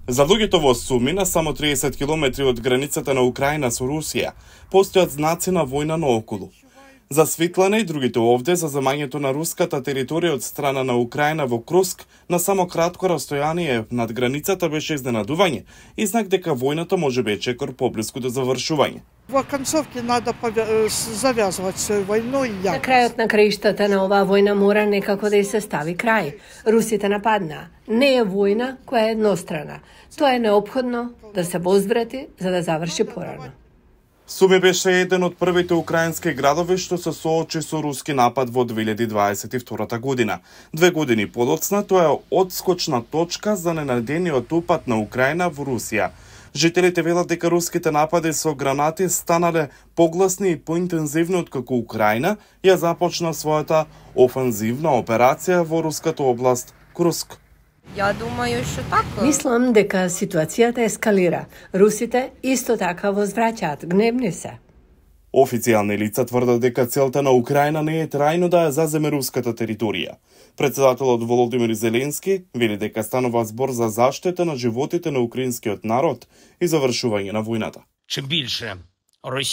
За луѓето во Суми, на само 30 километри од границата на Украина со Русија, постојат знаци на војна наоколу. За Светлана и другите овде, за замањето на руската територија од страна на Украина во Круск, на само кратко растојание над границата беше изненадување и знак дека војната може би е чекор поблиску до завршување. Во концовки надо завязувать војну и ја. На крајот на краиштата на оваа војна мора некако да и се стави крај. Русите нападнаа. Не е војна која е еднострана. Тоа е неопходно да се возврати за да заврши порано. Суми беше еден од првите украински градови што се соочи со руски напад во 2022 година. 2 години подоцна тоа е одскочна точка за ненадениот упад на Украина во Русија. Жителите велат дека руските напади со гранати станале погласни и поинтензивни откако Украина ја започна својата офанзивна операција во руската област Круск. Я думаю, што така. Мислам дека ситуацијата ескалира. Русите исто така возвраќаат, гневни се. Официјални лица тврдат дека целта на Украина не е трајно да ја заземе руската територија. Председателот Володимир Зеленски вели дека станува збор за заштита на животите на украинскиот народ и завршување на војната.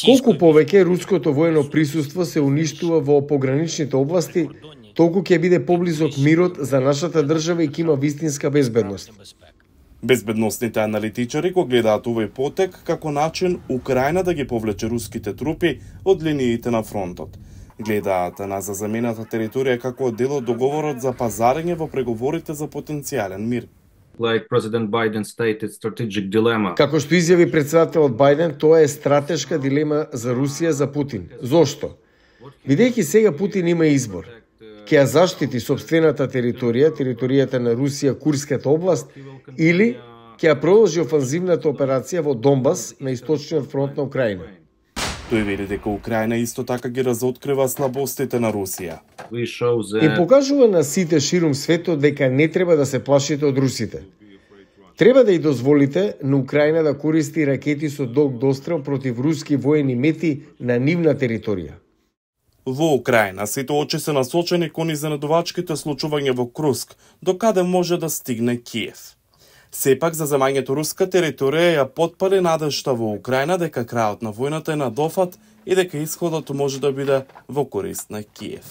Колку повеќе руското воено присуство се уништува во пограничните области, толку ќе биде поблизок мирот за нашата држава и ќе има вистинска безбедност. Безбедносните аналитичари го гледаат овој потек како начин Украина да ги повлече руските трупи од линиите на фронтот. Гледаат на заземената територија како дел од договорот за пазарење во преговорите за потенцијален мир. Како што изјави председателот Бајден, тоа е стратешка дилема за Русија за Путин. Зошто? Бидејќи сега Путин има избор. Ќе ја заштити сопствената територијата на Русија, Курската област, или ќе ја продолжи офанзивната операција во Донбас на источниот фронт на Украина. Тој вели дека Украина исто така ги разоткрива слабостите на Русија. И покажува на сите ширум светот дека не треба да се плашите од русите. Треба да и дозволите на Украина да користи ракети со долг дострел против руски воени мети на нивна територија. Во Украина сите очи се насочени кон изненадувачките случувања во Круск, до каде може да стигне Киев. Сепак, за земањето руска територија ја потпали надежта во Украина дека крајот на војната е на дофат и дека исходот може да биде во корист на Киев.